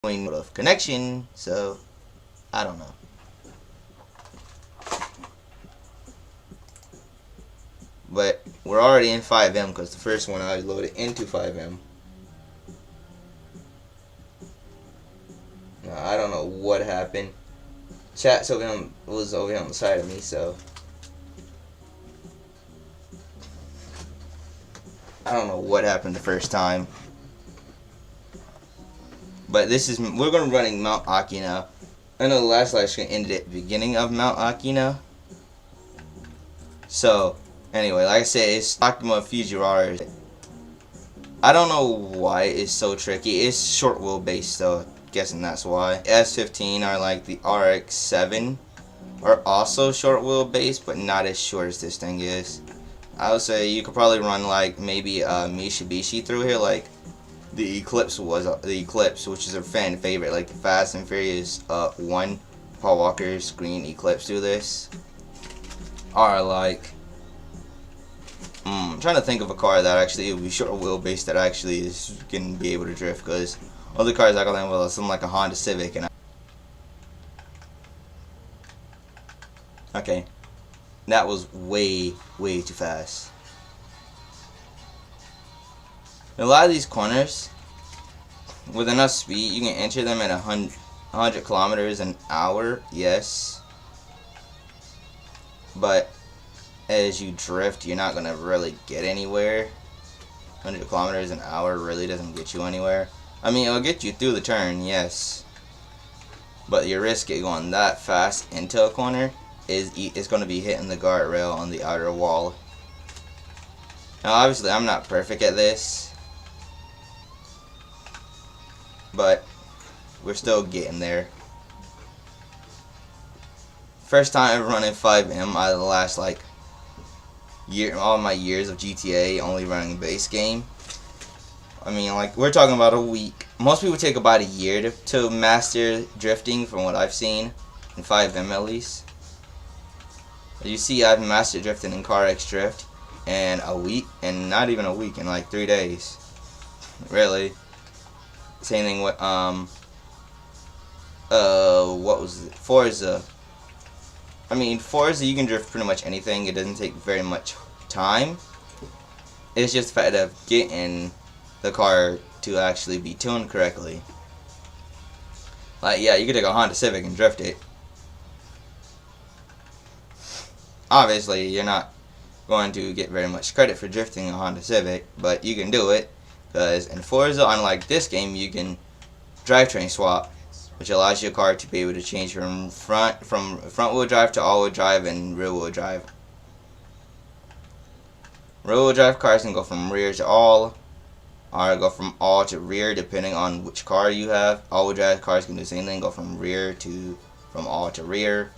of connection, so I don't know. But we're already in FiveM because the first one I loaded into FiveM. Now, I don't know what happened. Chat was over here on the side of me, so I don't know what happened the first time. But we're going to be running Mount Aki now. I know the last live stream ended at the beginning of Mount Aki now. So, anyway, like I said, it's Takuma Fujiwara. I don't know why it's so tricky. It's short wheelbase, so guessing that's why. S15 or like the RX-7 are also short wheelbase, but not as short as this thing is. I would say you could probably run like maybe a Mitsubishi through here, like the Eclipse, which is a fan favorite, like the Fast and Furious 1 Paul Walker's green Eclipse do this. Or like I'm trying to think of a car that actually would be short wheelbase that actually is gonna be able to drift, because other cars I can land with are something like a Honda Civic and okay. That was way too fast. A lot of these corners, with enough speed, you can enter them at 100 kilometers an hour, yes. But as you drift, you're not going to really get anywhere. 100 kilometers an hour really doesn't get you anywhere. I mean, it'll get you through the turn, yes. But your risk of going that fast into a corner is going to be hitting the guardrail on the outer wall. Now, obviously, I'm not perfect at this, but we're still getting there. First time ever running FiveM out of the last like all my years of GTA, only running base game. I mean, like, we're talking about a week. Most people take about a year to master drifting, from what I've seen in FiveM at least. You see, I've mastered drifting in CarX Drift in a week, and not even a week, in like 3 days. Really. Same thing with what was it? Forza. I mean, Forza, you can drift pretty much anything. It doesn't take very much time. It's just the fact of getting the car to actually be tuned correctly. Like, yeah, you could take a Honda Civic and drift it. Obviously, you're not going to get very much credit for drifting a Honda Civic, but you can do it, because in Forza, unlike this game, you can drivetrain swap, which allows your car to be able to change from front wheel drive to all wheel drive and rear wheel drive. Rear wheel drive cars can go from rear to all, or go from all to rear depending on which car you have. All wheel drive cars can do the same thing, go from all to rear.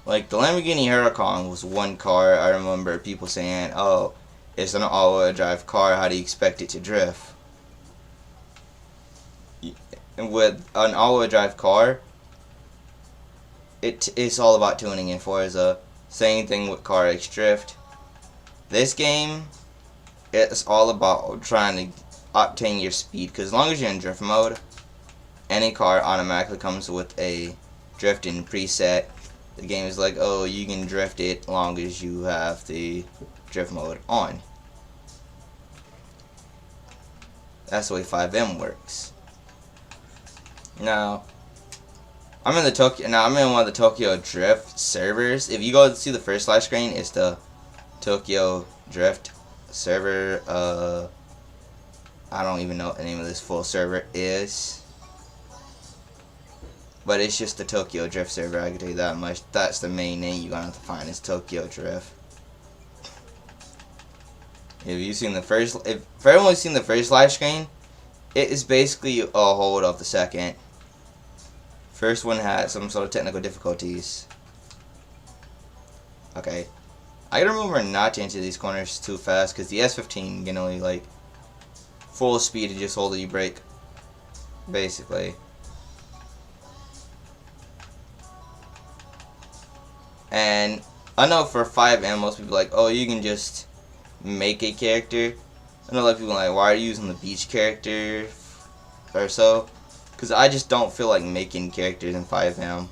Like the Lamborghini Huracan was one car. I remember people saying, "Oh, it's an all-wheel drive car. How do you expect it to drift?" With an all-wheel drive car, it's all about tuning in Forza. Same thing with CarX Drift. This game, it's all about trying to obtain your speed, because as long as you're in drift mode, any car automatically comes with a drifting preset. The game is like, oh, you can drift it as long as you have the drift mode on. That's the way FiveM works. Now, I'm in one of the Tokyo Drift servers. If you go to see the first live screen, it's the Tokyo Drift server. I don't even know what the name of this full server is, but it's just the Tokyo Drift server. I can tell you that much. That's the main name you're gonna have to find, is Tokyo Drift. If everyone's seen the first live screen, it is basically a hold of the second. First one had some sort of technical difficulties. Okay, I gotta remember not to enter these corners too fast, because the S15 can only like full speed and just hold the brake, basically. And I know for FiveM, most people are like, oh, you can just make a character. I know a lot of people are like, why are you using the beach character or so? Because I just don't feel like making characters in FiveM.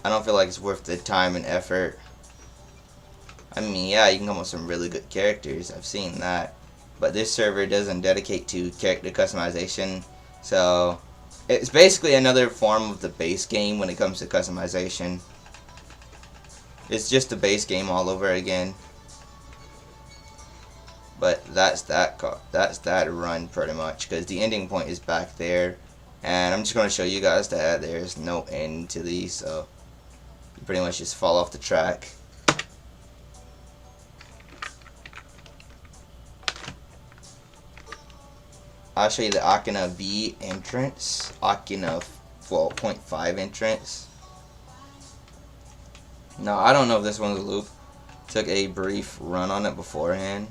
I don't feel like it's worth the time and effort. I mean, yeah, you can come up with some really good characters. I've seen that. But this server doesn't dedicate to character customization. So, it's basically another form of the base game when it comes to customization. It's just the base game all over again. But that's that run pretty much. Because the ending point is back there. And I'm just going to show you guys that there's no end to these. So, you pretty much just fall off the track. I'll show you the Akina V entrance, Akina 12.5 entrance. Now, I don't know if this one's a loop. Took a brief run on it beforehand.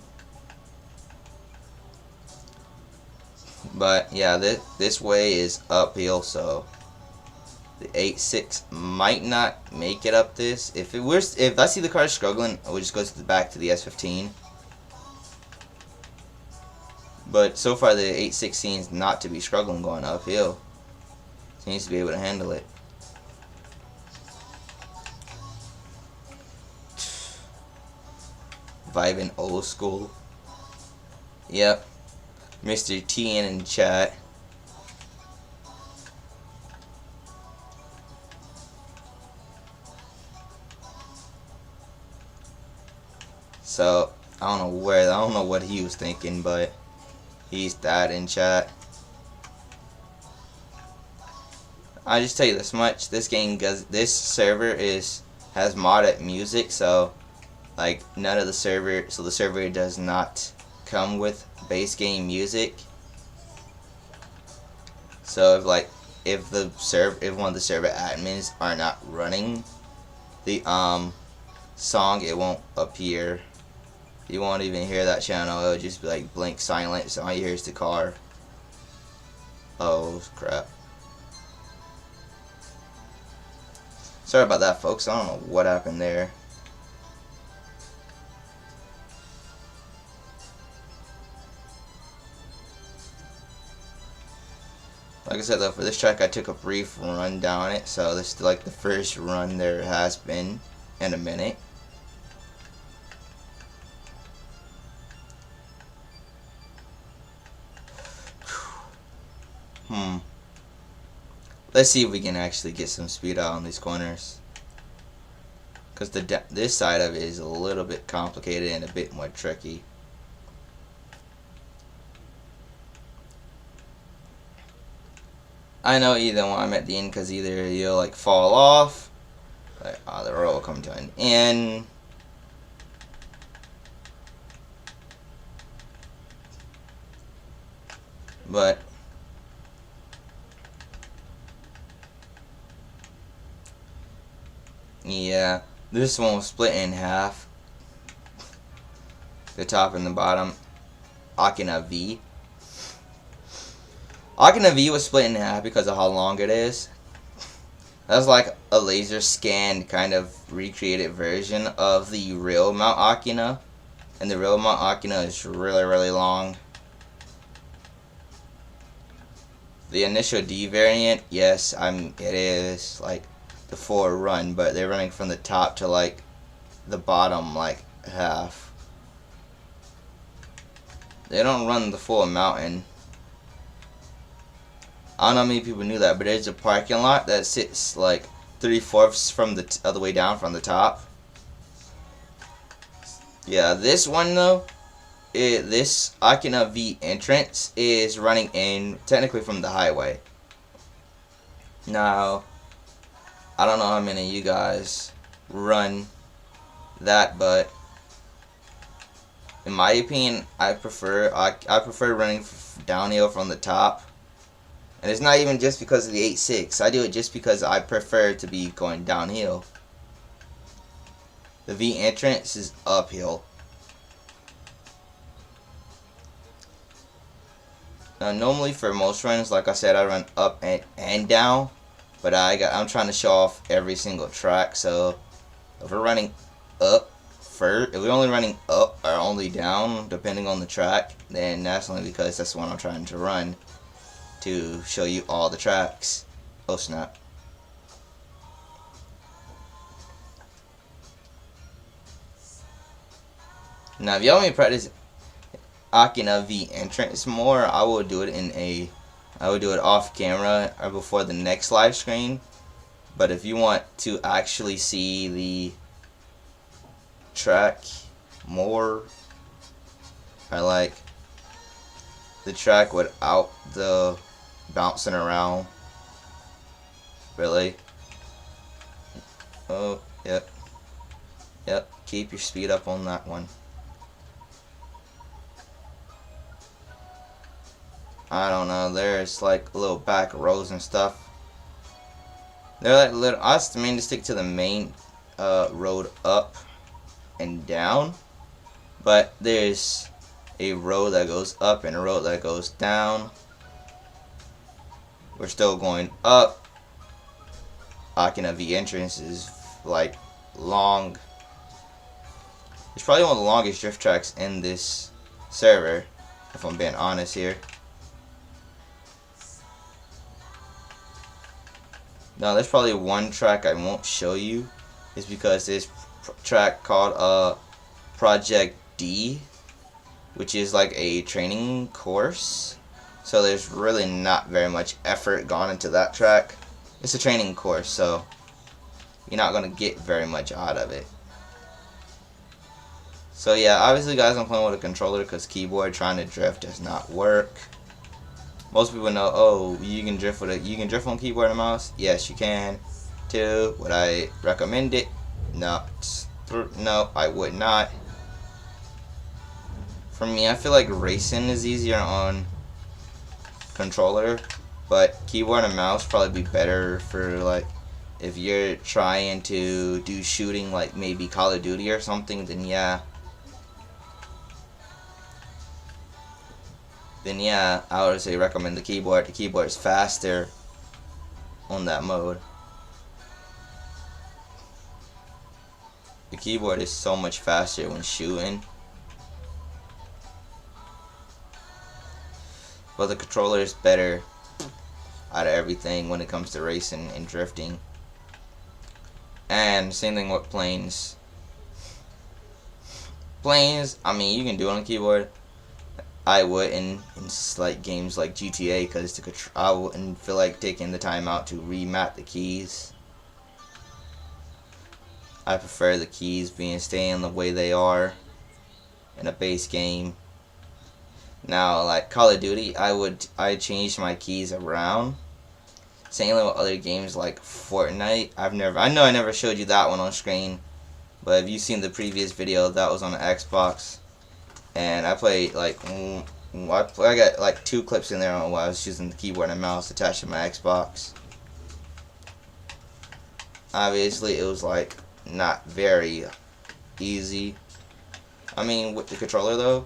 But, yeah, this way is uphill, so the 8.6 might not make it up this. If I see the car struggling, I would just go back to the S15. But so far the 8.6 seems not to be struggling going uphill. Seems to be able to handle it. Vibing old school. Yep. Mr. TN in chat. So I don't know what he was thinking, but he's that in chat. I just tell you this much: this server has modded music, so like none of the server, so the server does not come with base game music. So if one of the server admins are not running the song, it won't appear. You won't even hear that channel. It'll just be like blink silent, so all you hear is the car. Oh crap. Sorry about that, folks. I don't know what happened there. Like I said though, for this track I took a brief run down it, so this is like the first run there has been in a minute. Let's see if we can actually get some speed out on these corners. Because this side of it is a little bit complicated and a bit more tricky. I know either one I'm at the end because either you'll like fall off, like the road will come to an end. But yeah, this one was split in half. The top and the bottom. Akina V. Akina V was split in half because of how long it is. That's like a laser scanned kind of recreated version of the real Mount Akina. And the real Mount Akina is really, really long. The initial D variant, yes, it is like the full run, but they're running from the top to like the bottom like half. They don't run the full mountain. I don't know how many people knew that, but there's a parking lot that sits like 3/4 from the other way down from the top. Yeah, this one though, this Akina V entrance is running in technically from the highway. Now, I don't know how many of you guys run that, but in my opinion, I prefer running downhill from the top. And it's not even just because of the 8.6. I do it just because I prefer to be going downhill. The V entrance is uphill. Now, normally for most runs, like I said, I run up and down. But I'm trying to show off every single track. So if we're running up first, if we're only running up or only down, depending on the track, then that's only because that's the one I'm trying to run. to show you all the tracks. Oh snap. Now if y'all want me to practice Akina V entrance more, I will do it off camera or before the next live stream. But if you want to actually see the track more, I like the track without the bouncing around. Really? Oh, yep. Yep, keep your speed up on that one. I don't know, there's like little back rows and stuff. They're like little, I mean to stick to the main road up and down. But there's a road that goes up and a road that goes down. We're still going up. Akina V entrance is like long. It's probably one of the longest drift tracks in this server, if I'm being honest here. Now there's probably one track I won't show you. It's because this track called Project D, which is like a training course. So there's really not very much effort gone into that track. It's a training course, so you're not going to get very much out of it. So yeah, obviously guys, I'm playing with a controller because keyboard trying to drift does not work. Most people know, oh, you can drift on keyboard and mouse. Yes, you can. Too. Would I recommend it? No. No, I would not. For me, I feel like racing is easier on controller, but keyboard and mouse probably be better for like if you're trying to do shooting, like maybe Call of Duty or something. Then yeah, I would say recommend the keyboard. The keyboard is faster on that mode. The keyboard is so much faster when shooting. But the controller is better out of everything when it comes to racing and drifting. And same thing with planes. Planes, I mean, you can do it on the keyboard. I wouldn't in like games like GTA because I wouldn't feel like taking the time out to remap the keys. I prefer the keys staying the way they are in a base game. Now, like Call of Duty, I change my keys around. Same with other games like Fortnite. I know I never showed you that one on screen, but if you've seen the previous video, that was on the Xbox. And I played like I got like 2 clips in there on while I was using the keyboard and mouse attached to my Xbox. Obviously, it was like not very easy. I mean, with the controller though,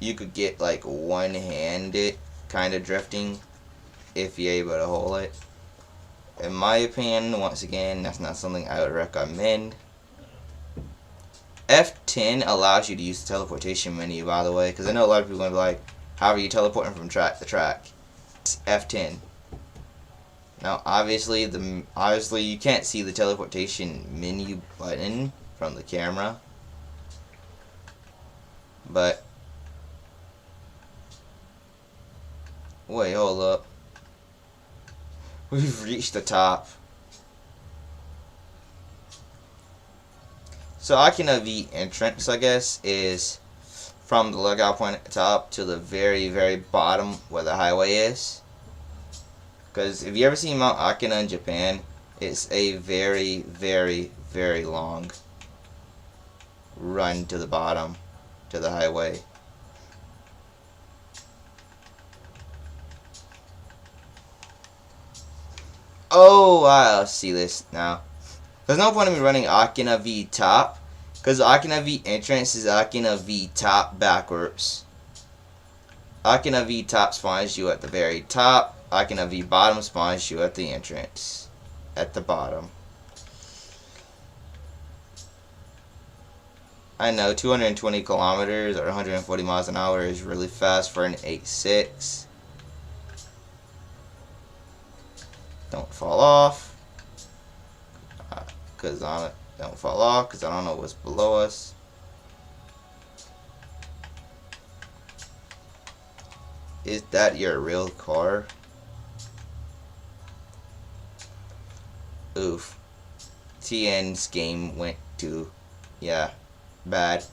you could get like one-handed kind of drifting if you're able to hold it. In my opinion, once again, that's not something I would recommend. F10 allows you to use the teleportation menu, by the way, because I know a lot of people are going to be like, how are you teleporting from track to track? It's F10. Now, obviously you can't see the teleportation menu button from the camera, but wait, hold up. We've reached the top. So Akina V entrance, I guess, is from the lookout point at the top to the very, very bottom where the highway is. Because if you ever seen Mount Akina in Japan, it's a very, very, very long run to the bottom, to the highway. Oh, I see this now. There's no point in me running Akina V top, because Akina V entrance is Akina V top backwards. Akina V top spawns you at the very top. Akina V bottom spawns you at the entrance, at the bottom. I know 220 kilometers or 140 miles an hour is really fast for an 8.6. Don't fall off. Don't fall off, because I don't know what's below us. Is that your real car? Oof. TN's game went to, yeah, bad.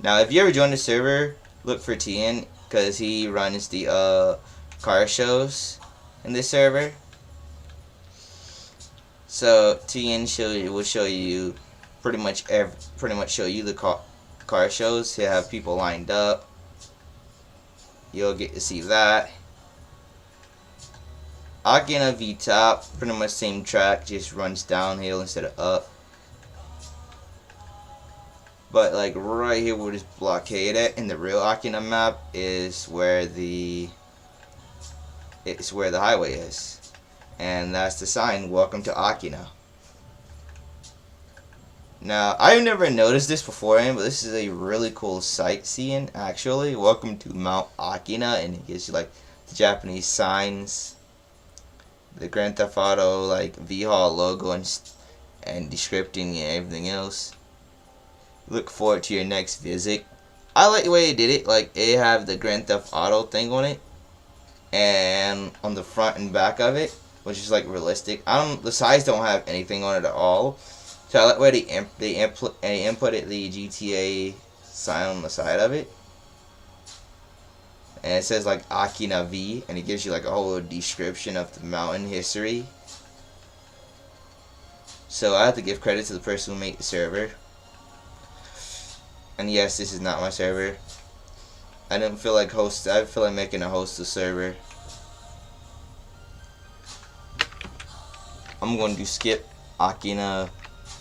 Now, if you ever join the server, look for TN, because he runs the car shows in this server. So TN will show you pretty much show you the car shows. He'll have people lined up. You'll get to see that. Akina V Top, pretty much same track, just runs downhill instead of up. But like right here where this blockade at in the real Akina map is where the highway is. And that's the sign, welcome to Akina. Now, I've never noticed this beforehand, but this is a really cool sightseeing actually. Welcome to Mount Akina, and it gives you like the Japanese signs, the Grand Theft Auto like V-Hall logo and descripting and everything else. Look forward to your next visit. I like the way they did it. Like they have the Grand Theft Auto thing on it, and on the front and back of it, which is like realistic. The sides don't have anything on it at all. So I like the way they inputted the GTA sign on the side of it. And it says like Akina V, and it gives you like a whole description of the mountain history. So I have to give credit to the person who made the server. And yes, this is not my server. I didn't feel like I feel like making a host a server. I'm going to skip Akina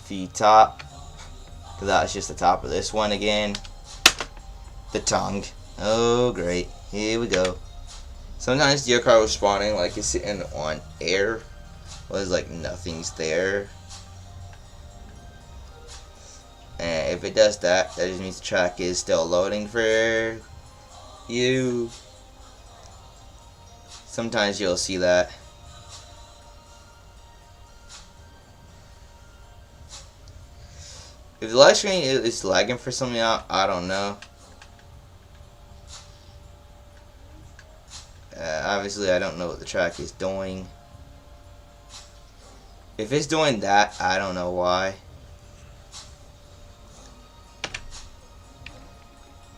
V Top, because that's just the top of this one again. The tongue. Oh great, here we go. Sometimes your car was spawning like it's sitting on air, well, it's like nothing's there. And if it does that, that just means the track is still loading for you. Sometimes you'll see that. If the live screen is lagging for something out, I don't know. Obviously, I don't know what the track is doing. If it's doing that, I don't know why.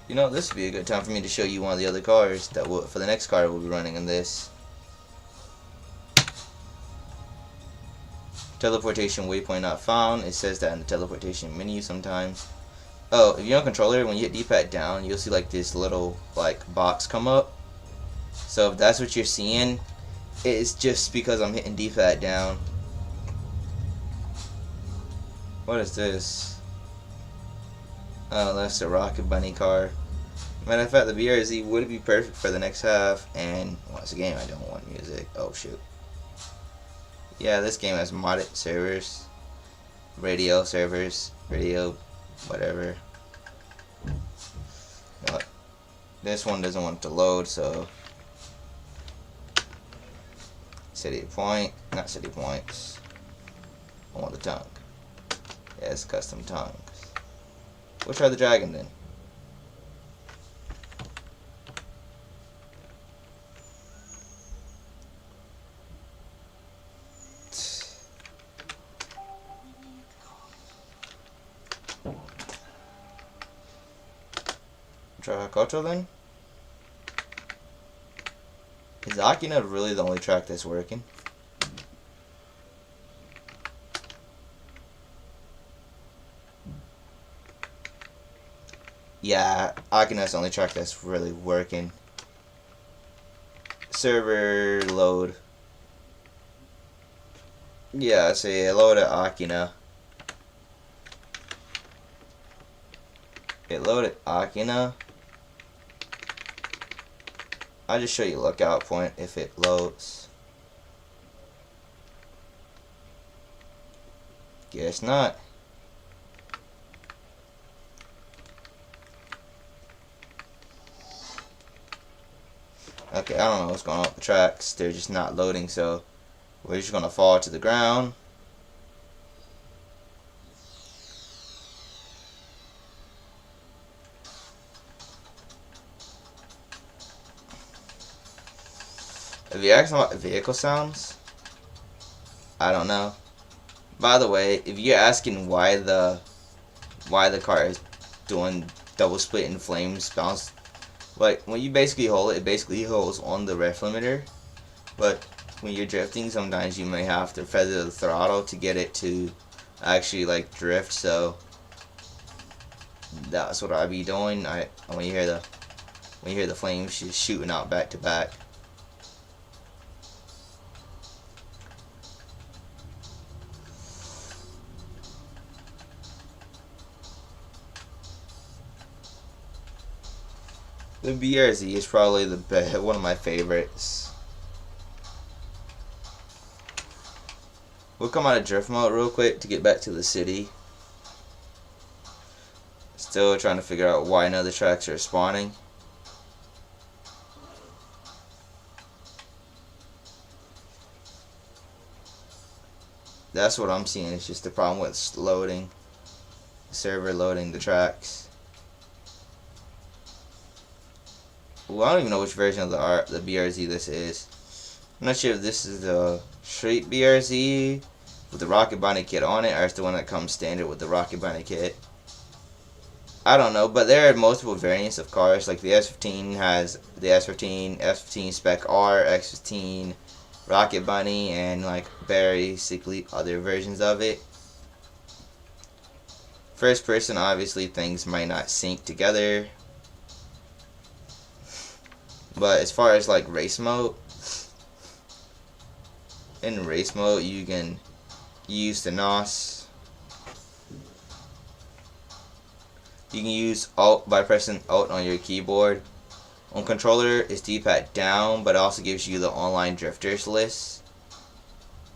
You know, this would be a good time for me to show you one of the other cars that will, for the next car we'll be running in this. Teleportation waypoint not found. It says that in the teleportation menu sometimes. Oh, if you're on controller, when you hit D-pad down, you'll see like this little like box come up. So if that's what you're seeing, it's just because I'm hitting D-pad down. What is this? Oh, that's the Rocket Bunny car. Matter of fact, the BRZ would be perfect for the next half. And once again, I don't want music. Oh shoot. Yeah, this game has modded servers, radio servers, radio, whatever. But this one doesn't want to load, so city point, not city points. I want the tongue. Yeah, it's custom tongues. We'll try the dragon then. Try Hakoto then? Is Akina really the only track that's working? Yeah, Akina's the only track that's really working. Server load. Yeah, so yeah, load at Akina. It loaded Akina. I'll just show you lookout point if it loads. Guess not. Okay, I don't know what's going on with the tracks. They're just not loading, so We're just gonna fall to the ground. If you're asking about vehicle sounds, I don't know. By the way, if you're asking why the car is doing double split in flames bounce, like when you basically hold it, it basically holds on the ref limiter. But when you're drifting, sometimes you may have to feather the throttle to get it to actually like drift. So that's what I be doing. When you hear the flames just shooting out back to back. The BRZ is probably the best, one of my favorites. We'll come out of drift mode real quick to get back to the city. Still trying to figure out why none of the tracks are spawning. That's what I'm seeing. It's just the problem with loading, server loading the tracks. Well, I don't even know which version of the BRZ this is. I'm not sure if this is the Street BRZ with the Rocket Bunny kit on it, or it's the one that comes standard with the Rocket Bunny kit. I don't know, but there are multiple variants of cars. Like the S15 has the S15, S15 Spec R, X15, Rocket Bunny, and like basically other versions of it. First person, obviously things might not sync together. But as far as like race mode, in race mode you can use the NOS. You can use Alt by pressing Alt on your keyboard. On controller, it's D-pad down, but it also gives you the online drifters list.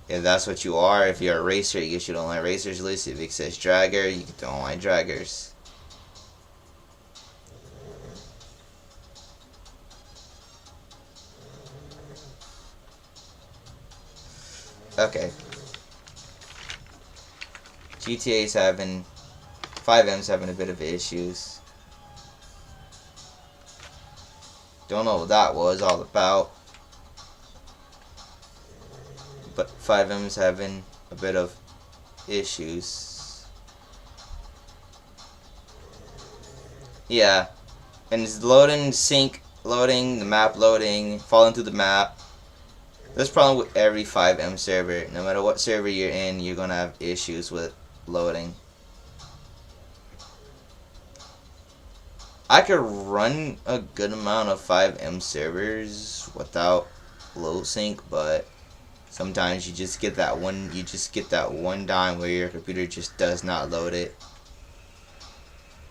If that's what you are, if you're a racer, it gives you the online racers list. If it says dragger, you get the online draggers. Okay. GTA's having, FiveM's having a bit of issues. Don't know what that was all about. But FiveM's having a bit of issues. Yeah. And it's loading, sync, loading, the map loading, falling through the map. That's a problem with every FiveM server. No matter what server you're in, you're gonna have issues with loading. I could run a good amount of FiveM servers without load sync, but sometimes you just get that one time where your computer just does not load it.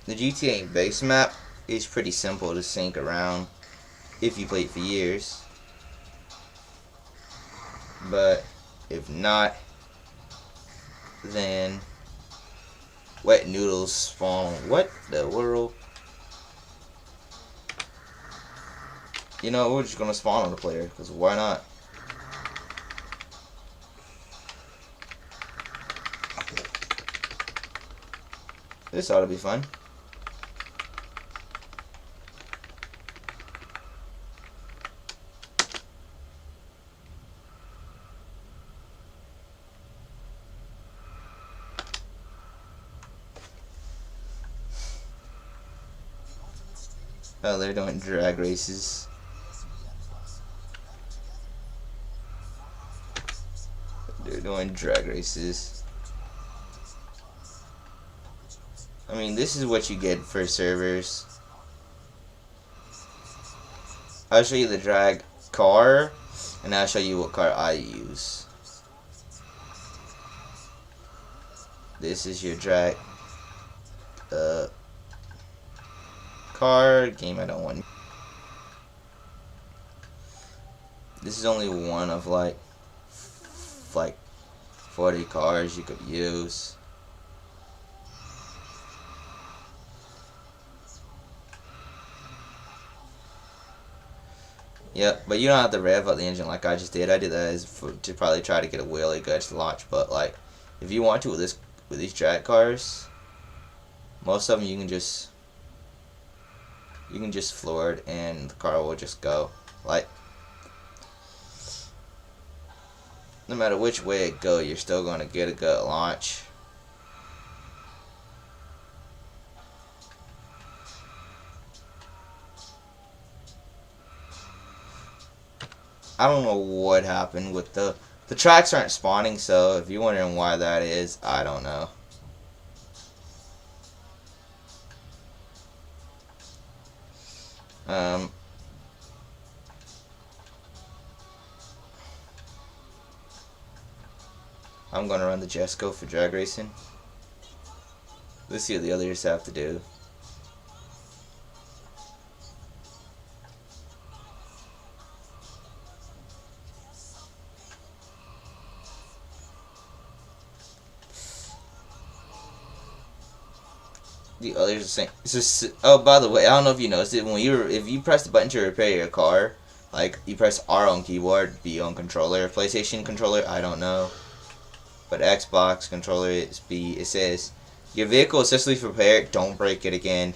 The GTA base map is pretty simple to sync around if you played for years. But if not, then wet noodles spawn. What the world? You know, we're just gonna spawn on the player, because why not? This ought to be fun. Oh, they're doing drag races. They're doing drag races. I mean, this is what you get for servers. I'll show you the drag car, and I'll show you what car I use. This is your drag car game. I don't want. This is only one of like 40 cars you could use. Yep, but you don't have to rev up the engine like I just did. I did that to probably try to get a really good launch. But like, if you want to with these drag cars, most of them you can just floor it and the car will just go. Like, no matter which way it go, you're still gonna get a good launch. I don't know what happened with the tracks aren't spawning, so if you're wondering why that is, I don't know. I'm gonna run the Jesco for drag racing. Let's see what the others have to do. The others are saying, it's just, oh, by the way, I don't know if you noticed it, if you press the button to repair your car, like, you press R on keyboard, B on controller, PlayStation controller, I don't know, but Xbox controller is B. It says, your vehicle is successfully repaired, don't break it again.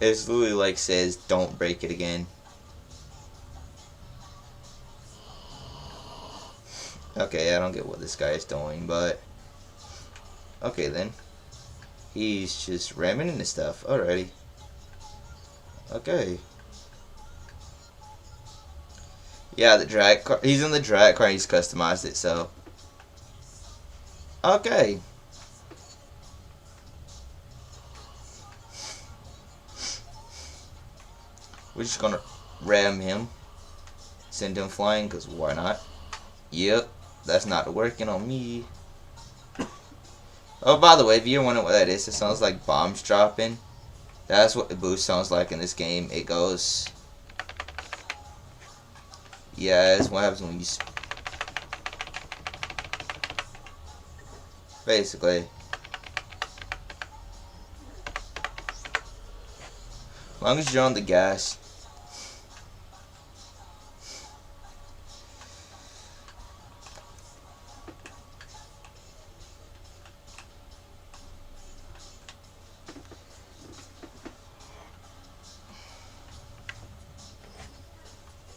It's literally like says, don't break it again. Okay, I don't get what this guy is doing, but okay then. He's just ramming into stuff. Alrighty. Okay. Yeah, the drag car. He's in the drag car. He's customized it, so. Okay. We're just gonna ram him. Send him flying, because why not? Yep. That's not working on me. Oh, by the way, if you're wondering what that is, it sounds like bombs dropping. That's what the boost sounds like in this game. It goes... Yeah, it's what happens when you... Basically. As long as you're on the gas.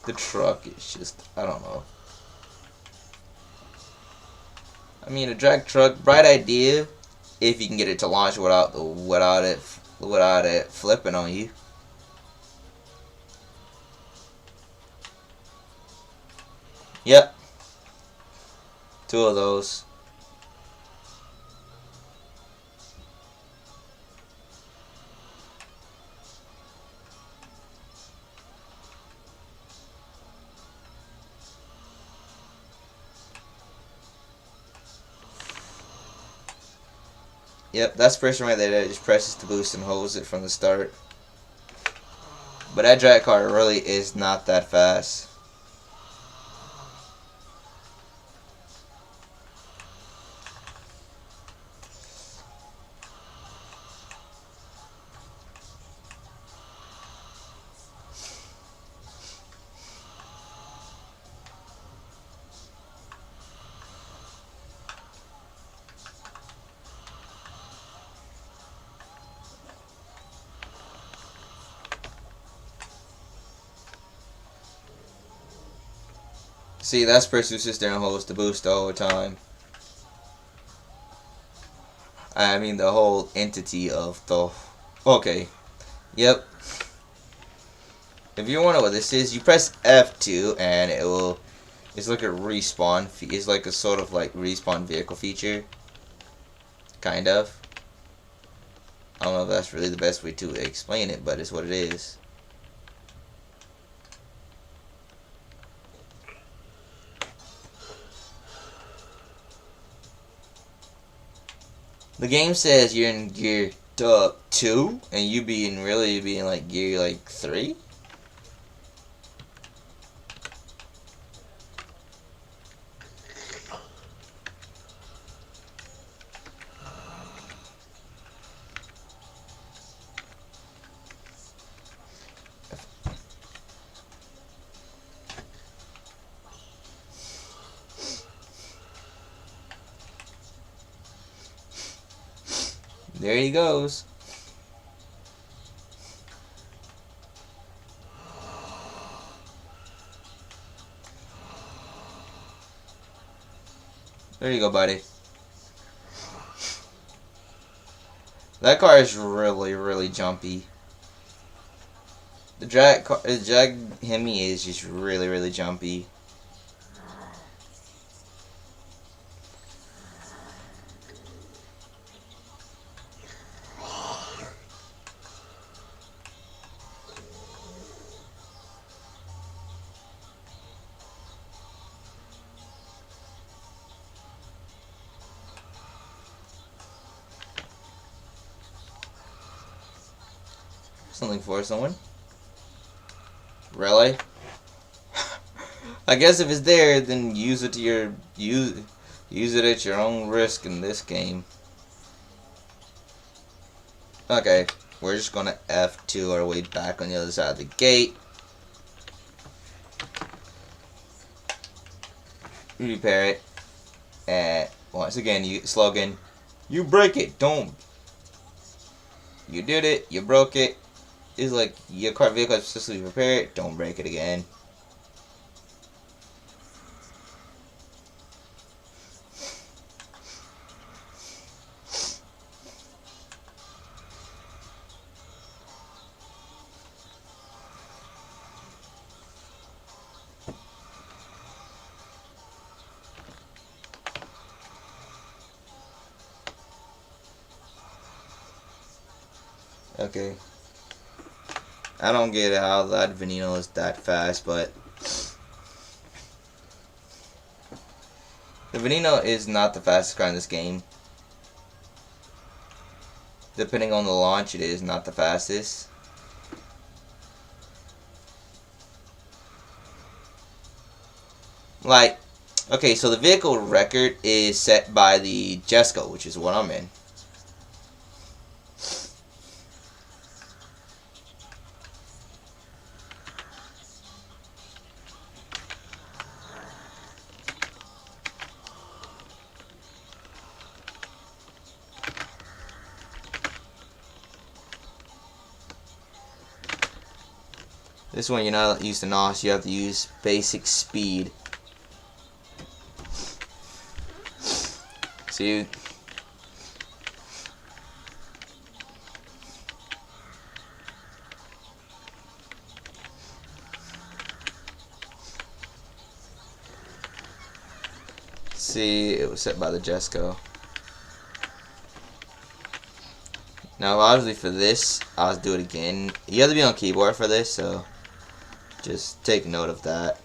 The truck is just, I don't know. I mean, a drag truck, bright idea if you can get it to launch without it flipping on you. Yep. 2 of those. Yep, that's the person right there that just presses the boost and holds it from the start. But that drag car really is not that fast. See, that's the person who sits there and holds the boost all the time. I mean, the whole entity of the... Okay. Yep. If you wonder what this is, you press F2 and it will... It's like a respawn... It's like a sort of like respawn vehicle feature. Kind of. I don't know if that's really the best way to explain it, but it's what it is. The game says you're in gear 2, and you really being like gear like 3. There he goes. There you go, buddy. That car is really, really jumpy. The drag Hemi is just really, really jumpy. Something for someone. Really? I guess if it's there, then use it at your own risk in this game. Okay, we're just gonna F2 our way back on the other side of the gate. Repair it. And once again, slogan, you break it, don't. You did it, you broke it. It's like your car vehicle is successfully repaired, don't break it again. Okay. I don't get how that Veneno is that fast, but the Veneno is not the fastest car in this game. Depending on the launch, it is not the fastest. Like, okay, so the vehicle record is set by the Jesco, which is what I'm in. This one you're not used to NOS, you have to use basic speed. See? See, it was set by the Jesco. Now, obviously for this, I'll do it again. You have to be on keyboard for this, so just take note of that.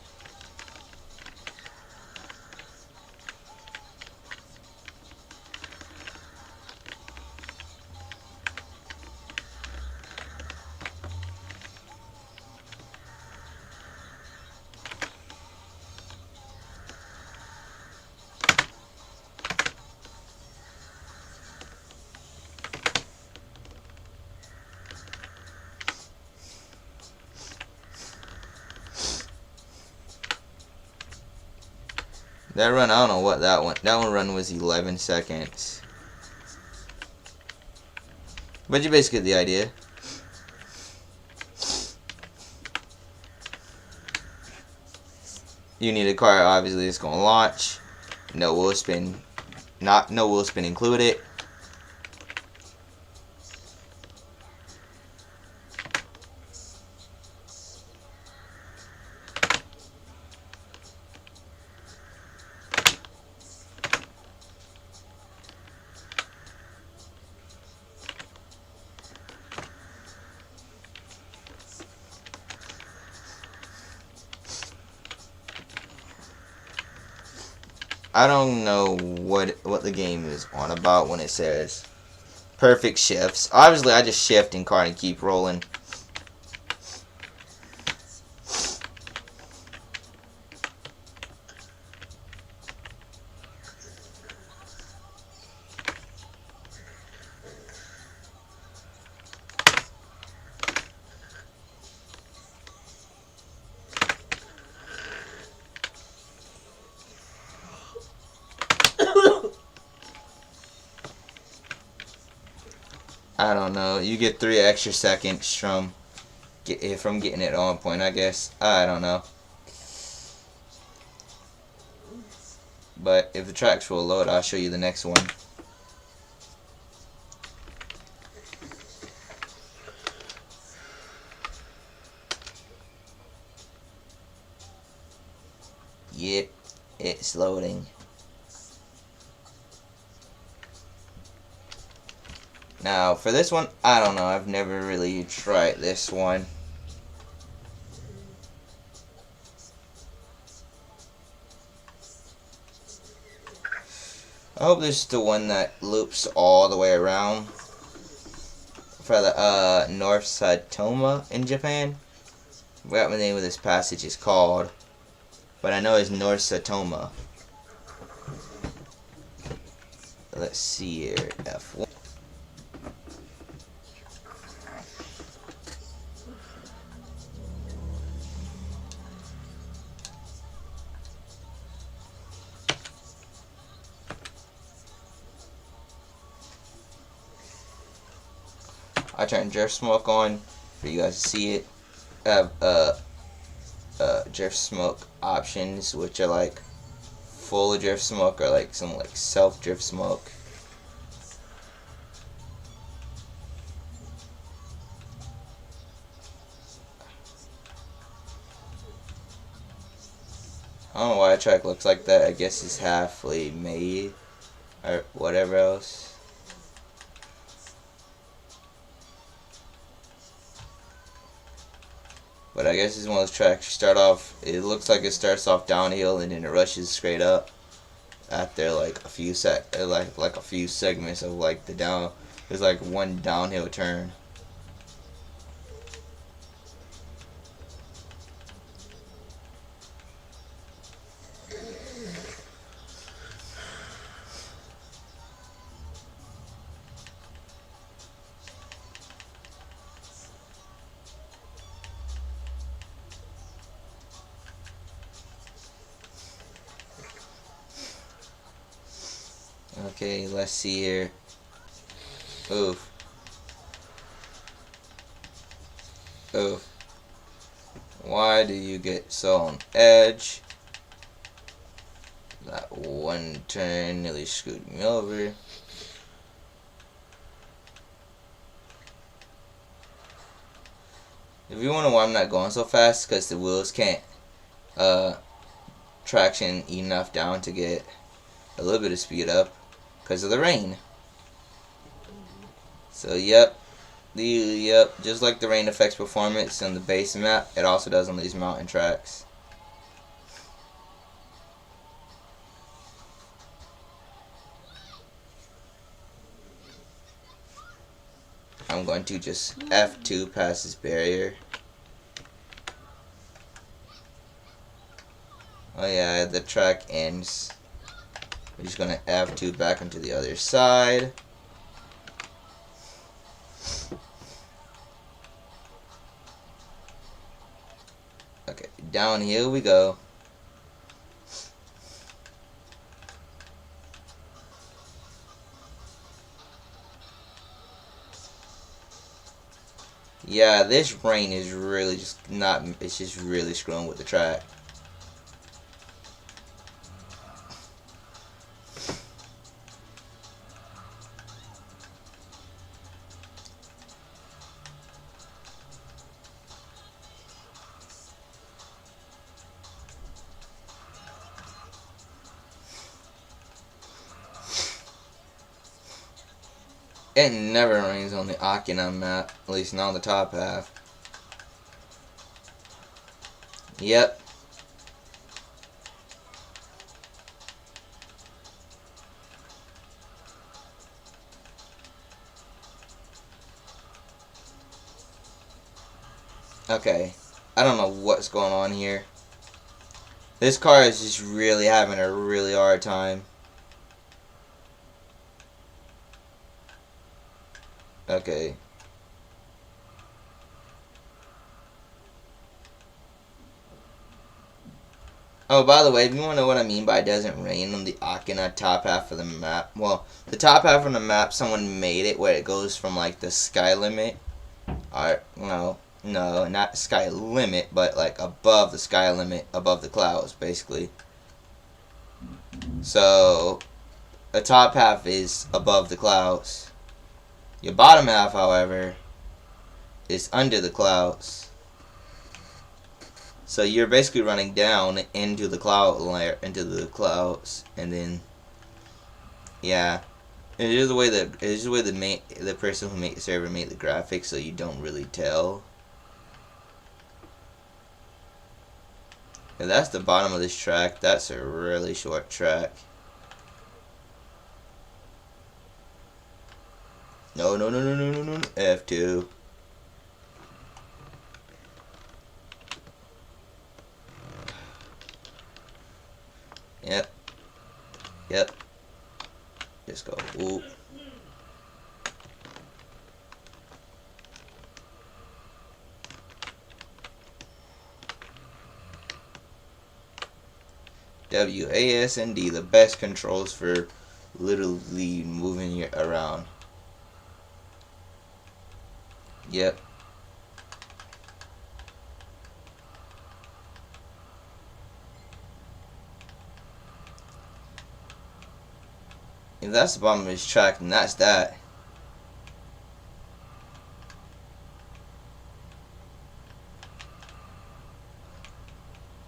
That run, I don't know what that one run was 11 seconds. But you basically get the idea. You need a car, obviously, it's going to launch. No wheel spin, no wheel spin included. I don't know what the game is on about when it says perfect shifts. Obviously, I just shift in car and keep rolling. I don't know. You get 3 extra seconds from getting it on point, I guess. I don't know. But if the tracks will load, I'll show you the next one. Yep, it's loading. Now, for this one, I don't know. I've never really tried this one. I hope this is the one that loops all the way around for the North Satoma in Japan. I forgot what the name of this passage is called, but I know it's North Satoma. Let's see here, F1. I turned drift smoke on for you guys to see it. I have drift smoke options, which are like full drift smoke or like some like self drift smoke. I don't know why a track looks like that. I guess it's halfway made or whatever else. But I guess it's one of those tracks you start off, it looks like it starts off downhill and then it rushes straight up after like a few like a few segments of like there's like one downhill turn. Okay, let's see here. Oof. Oof. Why do you get so on edge? That one turn nearly screwed me over. If you wonder why I'm not going so fast, because the wheels can't traction enough down to get a little bit of speed up because of the rain. So yep, just like the rain affects performance on the base map, it also does on these mountain tracks. I'm going to just F2 past this barrier. Oh yeah, the track ends. We're just going to F2 back onto the other side. Okay, downhill we go. Yeah, this rain is really just not, it's just really screwing with the track. It never rains on the Akina map, at least not on the top half. Yep. Okay. I don't know what's going on here. This car is just really having a really hard time. Okay. Oh, by the way, if you want to know what I mean by it doesn't rain on the Akina top half of the map, well, the top half of the map, someone made it where it goes from like the sky limit, or no, not sky limit, but like above the sky limit, above the clouds, basically. So the top half is above the clouds. Your bottom half, however, is under the clouds. So you're basically running down into the cloud layer, into the clouds, and then, yeah, it is the way the person who made the server made the graphics, so you don't really tell. And that's the bottom of this track. That's a really short track. No, F2. Yep. Just go. Ooh. WASD, the best controls for literally moving you around. Yep. If that's the bottom of this track, then that's that.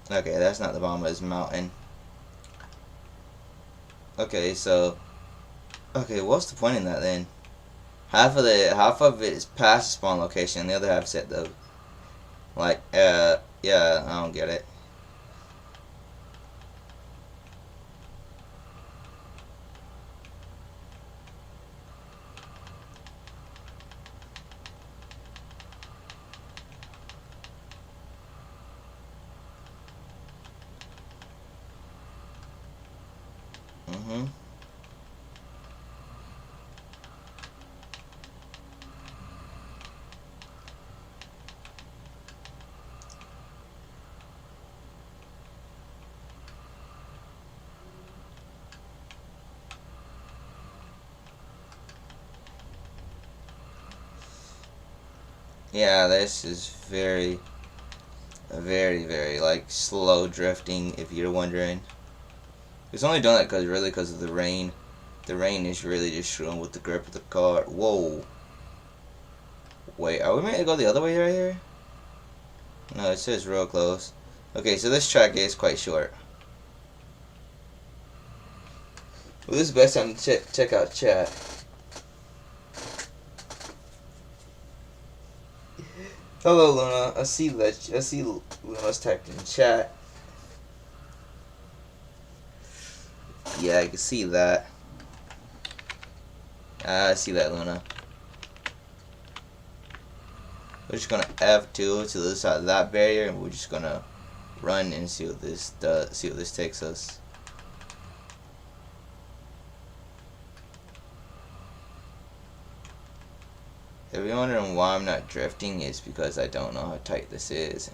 Okay, that's not the bottom of this mountain. Okay, so what's the point in that then? Half of it is past the spawn location, and the other half's at the yeah, I don't get it. Yeah, this is very like slow drifting, if you're wondering. It's only done that because of the rain. The rain is really just screwing with the grip of the car. Whoa. Wait, are we meant to go the other way right here? No, it says real close. Okay, so this track is quite short. Well, this is the best time to check out chat. Hello, Luna. I see Luna's typed in chat. Yeah, I can see that. I see that, Luna. We're just gonna F2 to the other side of that barrier, and we're just gonna run and see what this does. See what this takes us. If you're wondering why I'm not drifting, it's because I don't know how tight this is.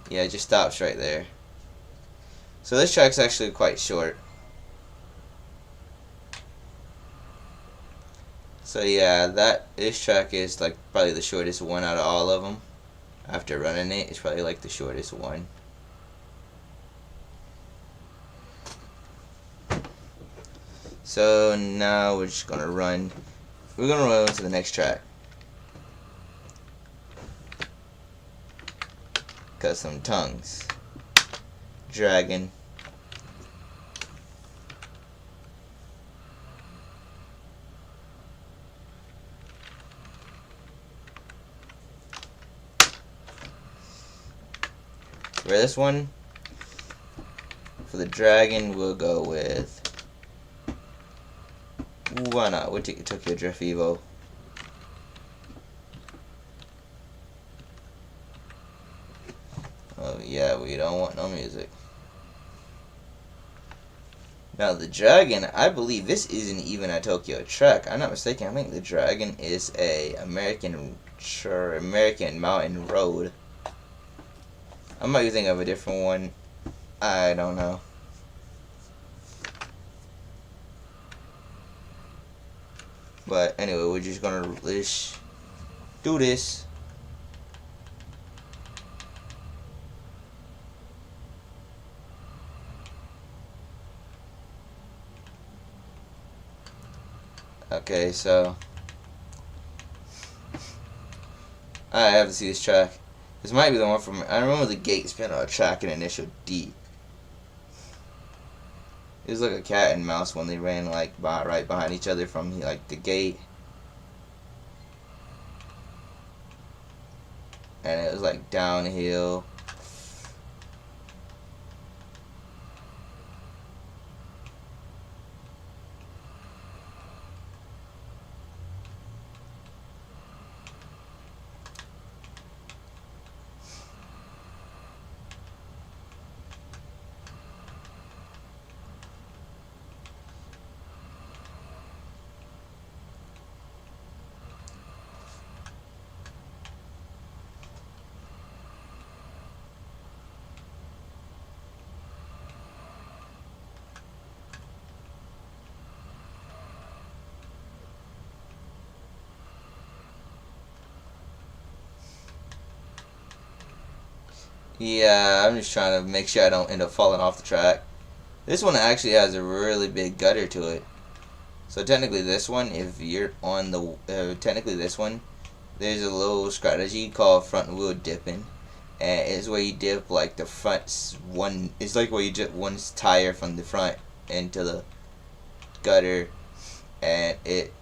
Yeah, it just stops right there. So this track's actually quite short. So yeah, this track is like probably the shortest one out of all of them. After running it, it's probably like the shortest one. So now we're just gonna run. We're gonna run to the next track. Custom tongues. Dragon. For this one, for the dragon, we'll go with, why not? We'll take Tokyo Drift Evo. Oh yeah, we don't want no music. Now the dragon, I believe this isn't even a Tokyo track. I'm not mistaken. I think the dragon is a American mountain road. I might be thinking of a different one. I don't know. But anyway, we're just gonna do this. Okay, so I have to see this track. This might be the one from. I remember the Gates been on a track in Initial D. It was like a cat and mouse when they ran like right behind each other from like the gate, and it was like downhill. Yeah, I'm just trying to make sure I don't end up falling off the track. This one actually has a really big gutter to it. So technically this one, if you're on the, technically this one, there's a little strategy called front wheel dipping. And it's where you dip like the front one, it's like where you dip one tire from the front into the gutter, and it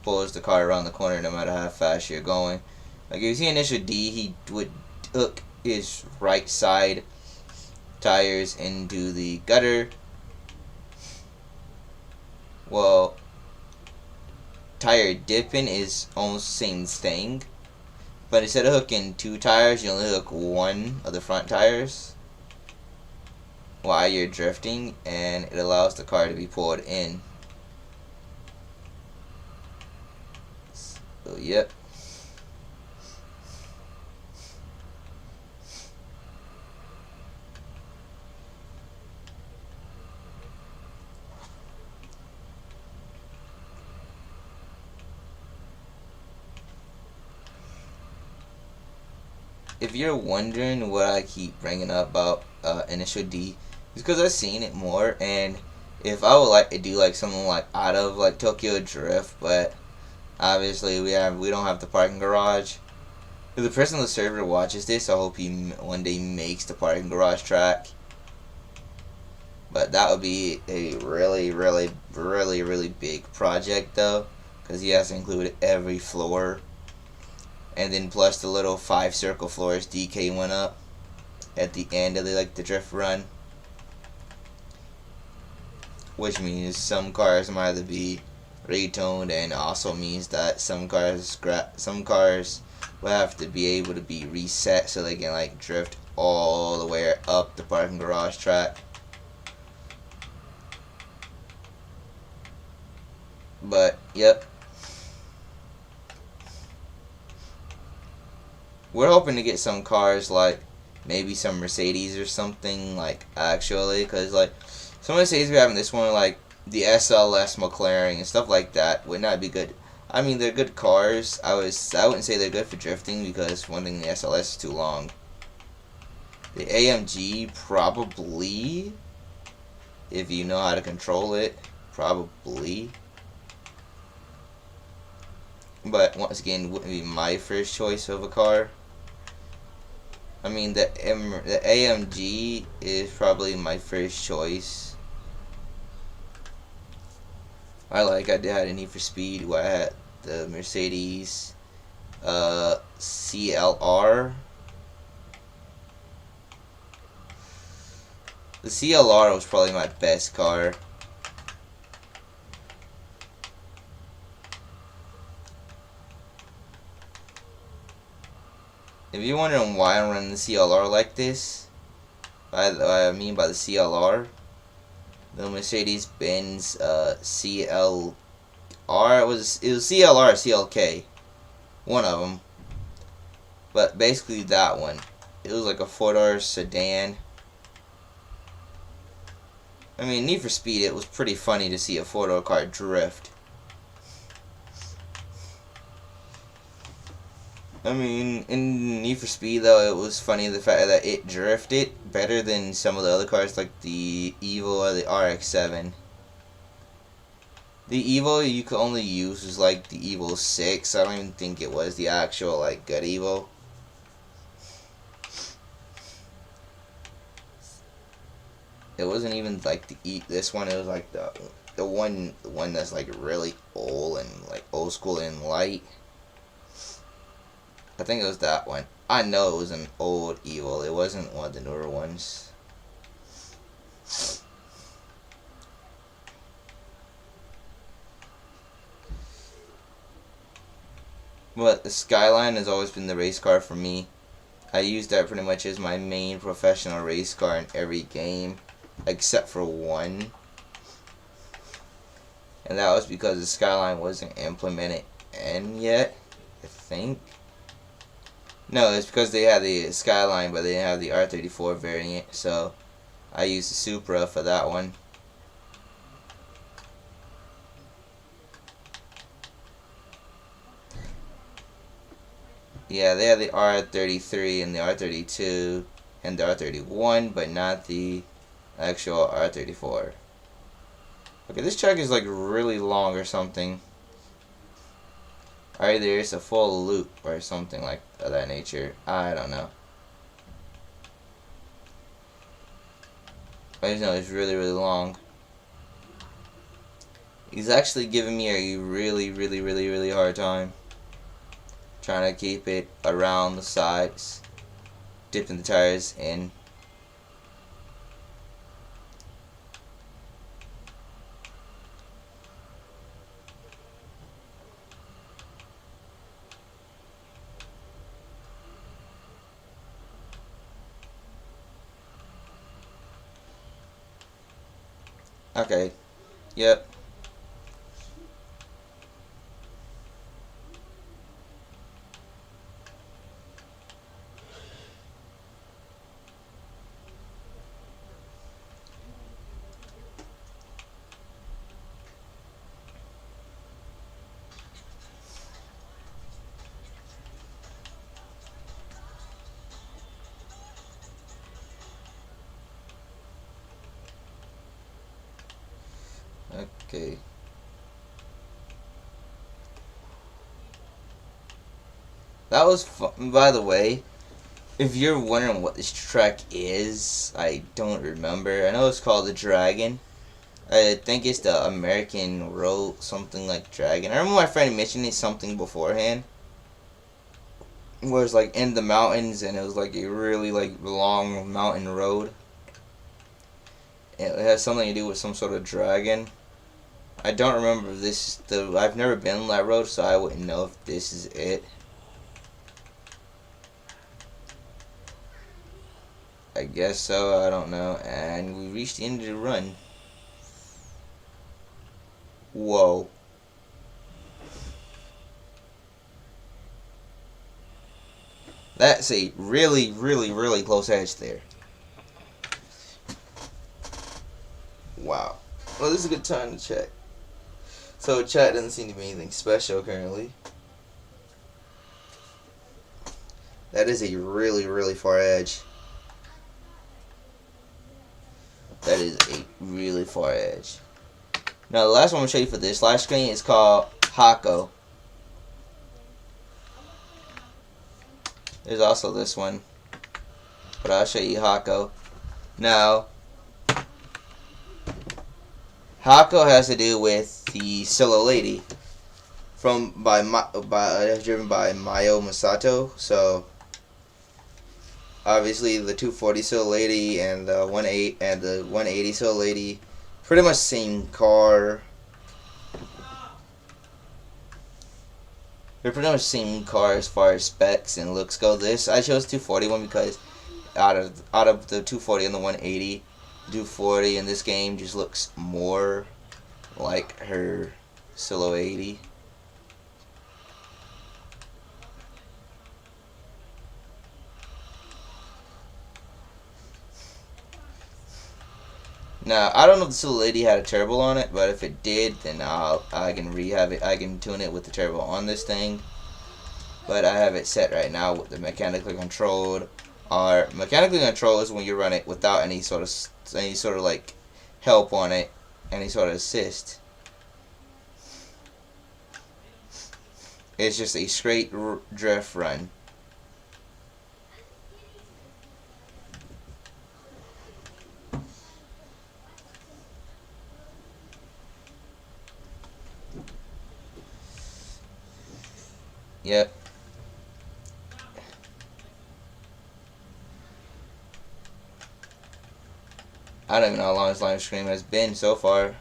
pulls the car around the corner no matter how fast you're going. Like if you see Initial D, he would hook his right side tires into the gutter. Well, tire dipping is almost the same thing, but instead of hooking two tires, you only hook one of the front tires while you're drifting, and it allows the car to be pulled in. So, yep. If you're wondering what I keep bringing up about Initial D, it's because I've seen it more, and if I would like to do like something like out of like Tokyo Drift, but obviously we don't have the parking garage. If the person on the server watches this, I hope he one day makes the parking garage track. But that would be a really big project though, because he has to include every floor. And then plus the little 5 circle floors DK went up at the end of the drift run, which means some cars might either be retoned, and also means that some cars will have to be able to be reset so they can like drift all the way up the parking garage track. But yep. We're hoping to get some cars like maybe some Mercedes or something, like actually, because like some Mercedes we have in this one, like the SLS McLaren and stuff like that, would not be good. I mean, they're good cars. I wouldn't say they're good for drifting, because one thing, the SLS is too long. The AMG probably, if you know how to control it, probably. But once again, wouldn't be my first choice of a car. I mean, the AMG is probably my first choice. I had a Need for Speed where I had the Mercedes CLR. The CLR was probably my best car. If you're wondering why I'm running the CLR like this, what I mean by the CLR, the Mercedes-Benz CLR, it was CLR or CLK, one of them, but basically that one. It was like a 4-door sedan, I mean, Need for Speed, it was pretty funny to see a four-door car drift. I mean, in Need for Speed, though, it was funny the fact that it drifted better than some of the other cars, like the Evo or the RX-7. The Evo you could only use was, like, the Evo 6. I don't even think it was the actual, like, good Evo. It wasn't even, like, this one. It was, like, the one that's, like, really old and, like, old school and light. I think it was that one. I know it was an old Evo. It wasn't one of the newer ones. But the Skyline has always been the race car for me. I use that pretty much as my main professional race car in every game, except for one. And that was because the Skyline wasn't implemented in yet, I think. No, it's because they had the Skyline, but they didn't have the R34 variant, so I used the Supra for that one. Yeah, they had the R33 and the R32 and the R31, but not the actual R34. Okay, this track is like really long or something. Either it's a full loop or something like of that nature. I don't know. I just know it's really, really long. He's actually giving me a really, really, really, really hard time. Trying to keep it around the sides. Dipping the tires in. Okay. Yep. Okay. That was fun. By the way, if you're wondering what this track is, I don't remember. I know it's called the Dragon. I think it's the American Road, something like Dragon. I remember my friend mentioning something beforehand. Where it's like in the mountains and it was like a really like long mountain road. It has something to do with some sort of dragon. I don't remember if this is I've never been on that road, so I wouldn't know if this is it. I guess so, I don't know. And we reached the end of the run. Whoa. That's a really, really, really close edge there. Wow. Well, this is a good time to check. So chat doesn't seem to be anything special currently. That is a really, really far edge. That is a really far edge. Now the last one I'm going to show you for this live screen is called Hako. There's also this one, but I'll show you Hako. Now, Hako has to do with the Solo Lady driven by Mayo Masato. So obviously the 240 Solo Lady and the 180 Solo Lady, pretty much same car. They're pretty much the same car as far as specs and looks go. I chose 240 one because out of the 240 and the 180, 240 in this game just looks more like her Solo 80. Now I don't know if the Silver Lady had a turbo on it, but if it did, then I can rehab it. I can tune it with the turbo on this thing. But I have it set right now with the mechanically controlled. Or mechanically controlled is when you run it without any sort of like help on it, any sort of assist. It's just a straight drift run. Yep. I don't even know how long this live stream has been so far.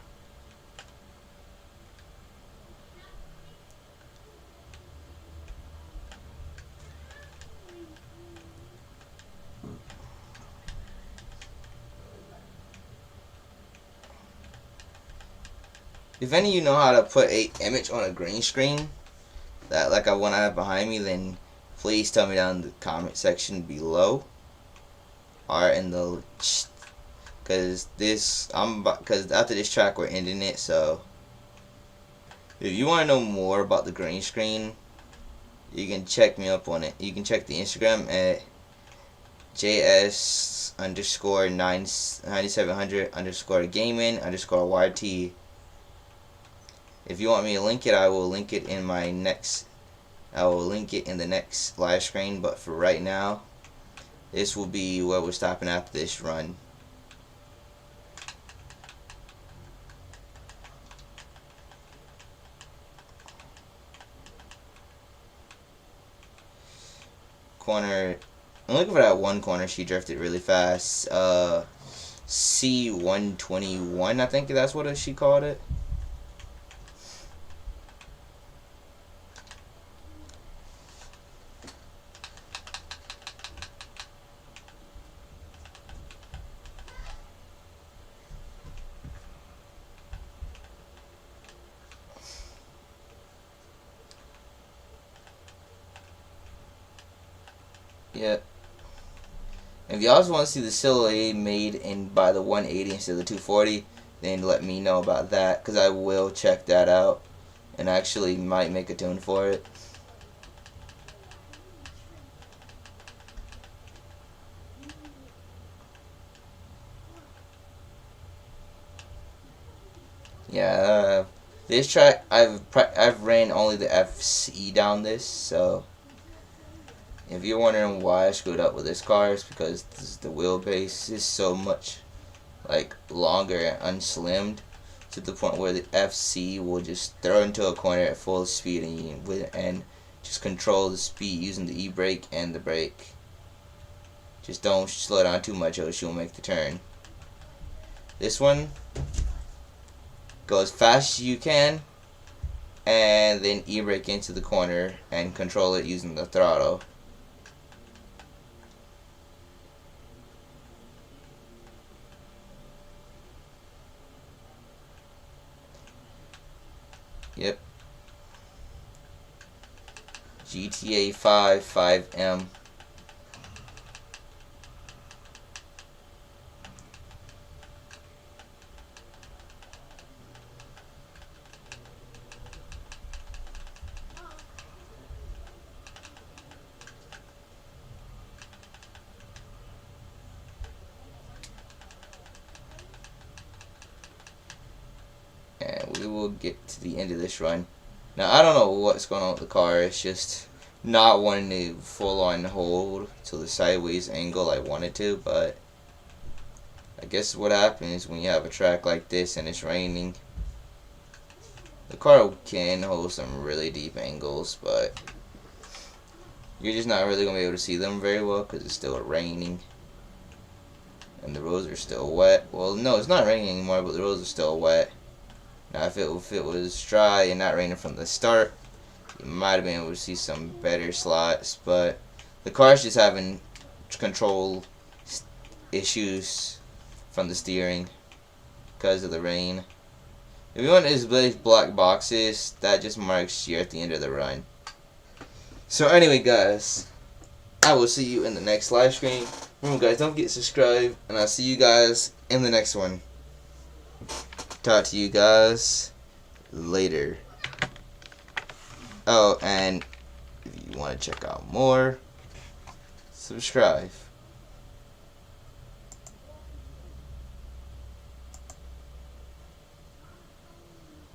If any of you know how to put an image on a green screen, that like I want to have behind me, then please tell me down in the comment section below, or in the, because after this track we're ending it. So if you want to know more about the green screen, you can check me up on it. You can check the Instagram at JS_9700_gaming_YT. If you want me to link it, I will link it in my next. I will link it in the next live stream. But for right now, this will be where we're stopping after this run. Corner. I'm looking for that one corner she drifted really fast. C121, I think that's what she called it. Yep. If y'all just want to see the Silver Lady made by the 180 instead of the 240, then let me know about that, because I will check that out and actually might make a tune for it. Yeah, this track I've ran only the FC down this, so if you're wondering why I screwed up with this car, it's because the wheelbase is so much like longer and unslimmed to the point where the FC will just throw into a corner at full speed and just control the speed using the e-brake and the brake. Just don't slow down too much or she'll make the turn. This one, go as fast as you can and then e-brake into the corner and control it using the throttle. Yep. GTA 5 FiveM. And we will get to the end of this run. Now I don't know what's going on with the car. It's just not wanting to full on hold to the sideways angle I wanted to, but I guess what happens when you have a track like this and it's raining. The car can hold some really deep angles, but you're just not really going to be able to see them very well because it's still raining. And the roads are still wet. Well, no, it's not raining anymore, but the roads are still wet. Now, if it was dry and not raining from the start, you might have been able to see some better slots. But the car's just having control issues from the steering because of the rain. If you want to display black boxes, that just marks you're at the end of the run. So anyway, guys, I will see you in the next live stream. Remember, guys, don't forget to subscribe, and I'll see you guys in the next one. Talk to you guys later. Oh, and if you want to check out more, subscribe.